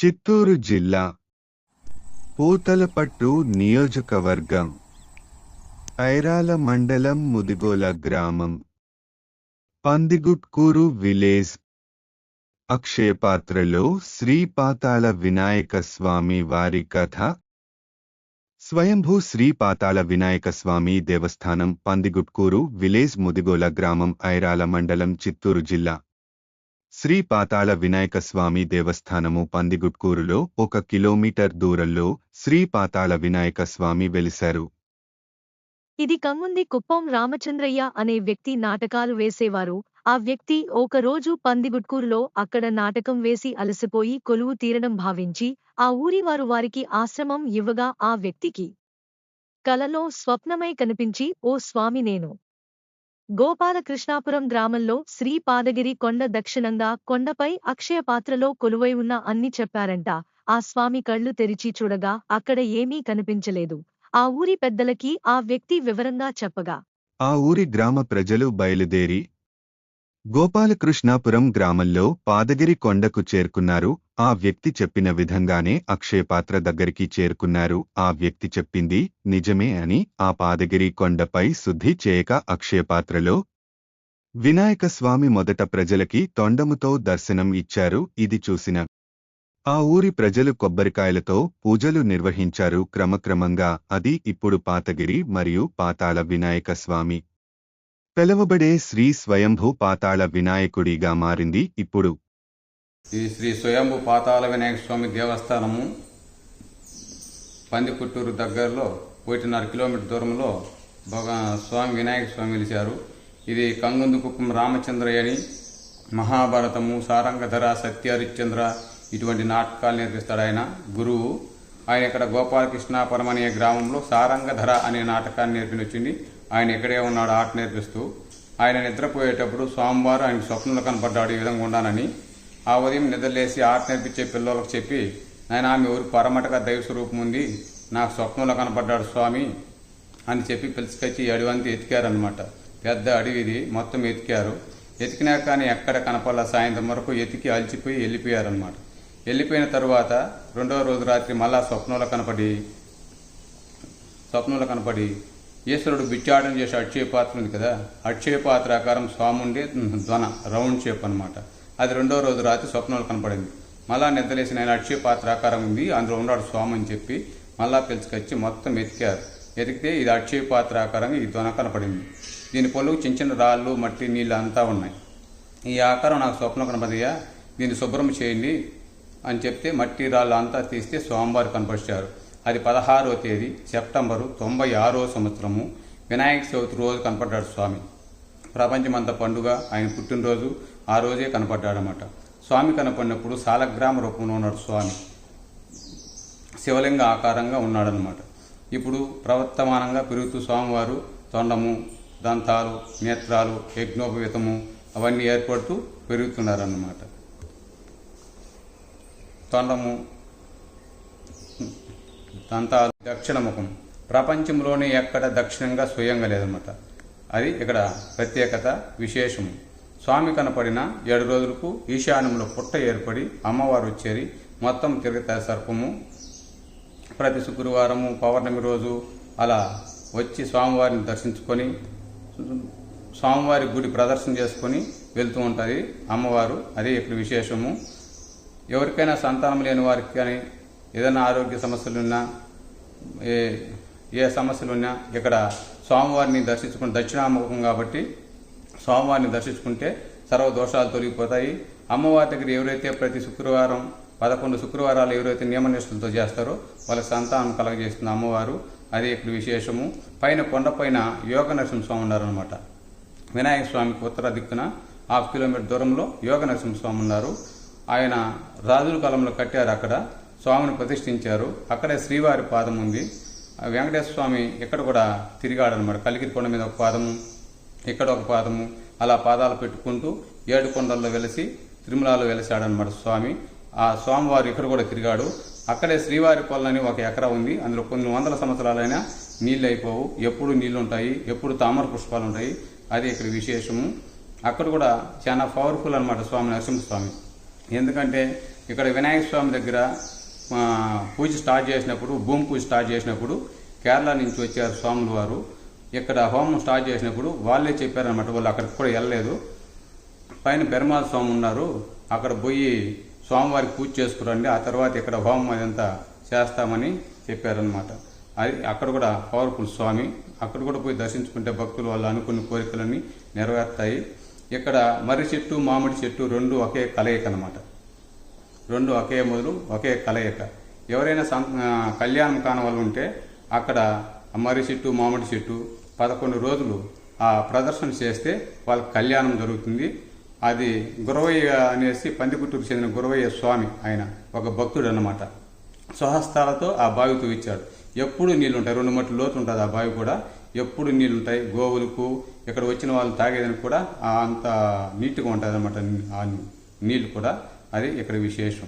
చిత్తూరు జిల్లా పూతలపట్టు నియోజకవర్గం ఐరాల మండలం ముదిగోల గ్రామం పందిగుట్కూరు విలేజ్ అక్షయపాత్రలో శ్రీ పాతాళ వినాయక స్వామి వారి కథ. స్వయంభూ శ్రీ పాతాళ వినాయక స్వామి దేవస్థానం పందిగుట్కూరు విలేజ్ ముదిగోల గ్రామం ఐరాల మండలం చిత్తూరు జిల్లా. శ్రీ పాతాళ వినాయక స్వామి దేవస్థానము పందిగుట్కూరులో 1 కిలోమీటర్ దూరంలో శ్రీ పాతాళ వినాయక స్వామి వెలిశారు. ఇది కంగుంది కుప్పం రామచంద్రయ్య అనే వ్యక్తి నాటకాలు వేసేవారు. ఆ వ్యక్తి ఒక రోజు పందిగుట్కూరులో అక్కడ నాటకం వేసి అలసిపోయి కొలువు తీరడం భావించి ఆ ఊరివారు వారికి ఆశ్రమం ఇవ్వగా ఆ వ్యక్తికి కలలో స్వప్నమై కనిపించి, ఓ స్వామి, నేను గోపాలకృష్ణాపురం గ్రామంలో శ్రీ పాదగిరి కొండ దక్షిణంగా కొండపై అక్షయపాత్రలో కొలువై ఉన్న అన్ని చెప్పారంట. ఆ స్వామి కళ్ళు తెరిచి చూడగా అక్కడ ఏమీ కనిపించలేదు. ఆ ఊరి పెద్దలకి ఆ వ్యక్తి వివరంగా చెప్పగా ఆ ఊరి గ్రామ ప్రజలు బయలుదేరి గోపాలకృష్ణాపురం గ్రామంలో పాదగిరి కొండకు చేరుకున్నారు. ఆ వ్యక్తి చెప్పిన విధంగానే అక్షయపాత్ర దగ్గరికి చేరుకున్నారు. ఆ వ్యక్తి చెప్పింది నిజమే అని ఆ పాదగిరి కొండపై శుద్ధి చేయక అక్షయపాత్రలో వినాయక స్వామి మొదట ప్రజలకి తొండముతో దర్శనం ఇచ్చారు. ఇది చూసిన ఆ ఊరి ప్రజలు కొబ్బరికాయలతో పూజలు నిర్వహించారు. క్రమక్రమంగా అది ఇప్పుడు పాతగిరి మరియు పాతాళ వినాయక స్వామి పిలవబడే శ్రీ స్వయంభూ పాతాళ వినాయకుడిగా మారింది. ఇప్పుడు ఈ శ్రీ స్వయంభూ పాతాళ వినాయక స్వామి దేవస్థానము పందికుట్టూరు దగ్గరలో 1.5 కిలోమీటర్ దూరంలో స్వామి వినాయక స్వామి వెలిశారు. ఇది కంగుందు కుప్పం రామచంద్రయ్య అని మహాభారతము, సారంగధర, సత్యహరిశ్చంద్ర ఇటువంటి నాటకాలు నేర్పిస్తాడు ఆయన గురువు. ఆయన ఇక్కడ గోపాలకృష్ణాపురం అనే గ్రామంలో సారంగధర అనే నాటకాన్ని నేర్పినొచ్చింది. ఆయన ఇక్కడే ఉన్నాడు ఆట నేర్పిస్తూ. ఆయన నిద్రపోయేటప్పుడు స్వామివారు ఆయన స్వప్నంలో కనపడ్డాడు ఈ విధంగా ఉండాలని. ఆ ఉదయం నిద్రలేసి ఆట నేర్పించే పిల్లలకు చెప్పి, నాయన మీ ఊరికి పరమటగా దైవ స్వరూపం ఉంది, నాకు స్వప్నంలో కనపడ్డాడు స్వామి అని చెప్పి పిలుచుకొచ్చి ఈ అడవి అంతా ఎతికారనమాట. పెద్ద అడవిది మొత్తం ఎతికారు. ఎతికినా కానీ ఎక్కడ కనపడాల. సాయంత్రం వరకు ఎతికి అలిచిపోయి వెళ్ళిపోయారనమాట. వెళ్ళిపోయిన తరువాత 2వ రోజు రాత్రి మళ్ళా స్వప్నంలో కనపడి ఈశ్వరుడు బిచ్చాటం చేసే అక్షయ పాత్ర ఉంది కదా, అక్షయ పాత్ర ఆకారం స్వామి ఉండే ధ్వన రౌండ్ షేప్ అనమాట. అది 2వ రోజు రాత్రి స్వప్నంలో కనపడింది. మళ్ళా నిద్రలేసి నేను అక్షయ పాత్ర ఆకారం ఉంది, అందులో ఉన్నాడు స్వామి అని చెప్పి మళ్ళా పిలుచుకొచ్చి మొత్తం ఎతికారు. ఎతికితే ఇది అక్షయ పాత్ర ఆకారంగా ఈ ధ్వన కనపడింది. దీని పొలుగు చిన్న చిన్న రాళ్ళు, మట్టి, నీళ్ళు అంతా ఉన్నాయి. ఈ ఆకారం నాకు స్వప్నం కనపడయ్యా, దీన్ని శుభ్రం చేయండి అని చెప్తే మట్టి రాళ్ళు అంతా తీస్తే స్వామివారు కనపరిచారు. అది 16వ తేదీ సెప్టెంబరు 96వ సంవత్సరము వినాయక చవితి రోజు కనపడ్డాడు స్వామి. ప్రపంచమంతా పండుగ, ఆయన పుట్టినరోజు ఆ రోజే కనపడ్డాడనమాట. స్వామి కనపడినప్పుడు సాలగ్రామ రూపంలో ఉన్నాడు స్వామి, శివలింగ ఆకారంగా ఉన్నాడనమాట. ఇప్పుడు ప్రవర్తమానంగా పెరుగుతూ స్వామివారు తొండము, దంతాలు, నేత్రాలు, యజ్ఞోపవీతము అవన్నీ ఏర్పడుతూ పెరుగుతున్నారన్నమాట. తొండము, దంతాలు, దక్షిణ ముఖం ప్రపంచంలోనే ఎక్కడ దక్షిణంగా స్వయంగా లేదన్నమాట. అది ఇక్కడ ప్రత్యేకత, విశేషము. స్వామి కనపడిన 7 రోజులకు ఈశాన్యంలో పుట్ట ఏర్పడి అమ్మవారు వచ్చేది. మొత్తం తిరుగుతాయి సర్పము. ప్రతి శుక్రవారము, పౌర్ణమి రోజు అలా వచ్చి స్వామివారిని దర్శించుకొని స్వామివారి గుడి ప్రదర్శన చేసుకొని వెళ్తూ ఉంటుంది అమ్మవారు. అదే ఇక్కడ విశేషము. ఎవరికైనా సంతానం లేని వారికి కానీ ఏదైనా ఆరోగ్య సమస్యలున్నా, ఏ సమస్యలున్నా ఇక్కడ స్వామివారిని దర్శించుకుని దక్షిణాముఖం కాబట్టి స్వామివారిని దర్శించుకుంటే సర్వ దోషాలు తొలగిపోతాయి. అమ్మవారి దగ్గర ఎవరైతే ప్రతి శుక్రవారం 11 శుక్రవారాలు ఎవరైతే నియమనిష్టలతో చేస్తారో వాళ్ళకి సంతానం కలగజేస్తుంది అమ్మవారు. అది ఇక్కడ విశేషము. పైన కొండపైన యోగ నరసింహస్వామి ఉన్నారనమాట. వినాయక స్వామికి ఉత్తర దిక్కున 1/2 కిలోమీటర్ దూరంలో యోగ నరసింహస్వామి ఉన్నారు. ఆయన రాజుల కాలంలో కట్టారు. అక్కడ స్వామిని ప్రతిష్ఠించారు. అక్కడే శ్రీవారి పాదం ఉంది. వెంకటేశ్వర స్వామి ఇక్కడ కూడా తిరిగాడనమాట. కలిగిరి కొండ మీద ఒక పాదము, ఇక్కడ ఒక పాదము, అలా పాదాలు పెట్టుకుంటూ 7 కొండల్లో వెలిసి తిరుమలలో వెలిసాడనమాట స్వామి. ఆ స్వామివారు ఇక్కడ కూడా తిరిగాడు. అక్కడే శ్రీవారి పొలని 1 ఎకరా ఉంది. అందులో కొన్ని వందల సంవత్సరాలైనా నీళ్ళు అయిపోవు, ఎప్పుడు నీళ్లు ఉంటాయి, ఎప్పుడు తామర పుష్పాలు ఉంటాయి. అది ఇక్కడ విశేషము. అక్కడ కూడా చాలా పవర్ఫుల్ అనమాట స్వామి నరసింహస్వామి. ఎందుకంటే ఇక్కడ వినాయక స్వామి దగ్గర పూజ స్టార్ట్ చేసినప్పుడు, భూమి పూజ స్టార్ట్ చేసినప్పుడు కేరళ నుంచి వచ్చారు స్వాములు వారు. ఇక్కడ హోమం స్టార్ట్ చేసినప్పుడు వాళ్ళే చెప్పారనమాట, వాళ్ళు అక్కడికి కూడా వెళ్ళలేదు. పైన పెరుమాళ స్వామి ఉన్నారు, అక్కడ పోయి స్వామివారికి పూజ చేసుకురండి, ఆ తర్వాత ఇక్కడ హోమం అదంతా చేస్తామని చెప్పారనమాట. అది అక్కడ కూడా పవర్ఫుల్ స్వామి, అక్కడ కూడా పోయి దర్శించుకుంటే భక్తులు వాళ్ళు అనుకున్న కోరికలన్నీ నెరవేరుతాయి. ఇక్కడ మర్రి చెట్టు, మామిడి చెట్టు రెండు ఒకే కలయిక అనమాట, రెండు ఒకే మొదలు ఒకే కలయిక. ఎవరైనా కళ్యాణం కాని వాళ్ళు ఉంటే అక్కడ మర్రి చెట్టు, మామిడి చెట్టు 11 రోజులు ఆ ప్రదర్శన చేస్తే వాళ్ళకి కళ్యాణం జరుగుతుంది. అది గురవయ్య అనేసి పందిగుట్టూరు చెందిన గురవయ్య స్వామి, ఆయన ఒక భక్తుడు అన్నమాట. స్వహస్తాలతో ఆ బావి తవ్వించాడు. ఎప్పుడు నీళ్లుంటాయి, 2 మట్లు లోతు ఉంటుంది ఆ బావి కూడా, ఎప్పుడు నీళ్లుంటాయి. గోవులకు ఇక్కడ వచ్చిన వాళ్ళు తాగేదానికి కూడా అంత నీట్గా ఉంటుంది అన్నమాట ఆ నీళ్లు కూడా. అది ఇక్కడ విశేషం.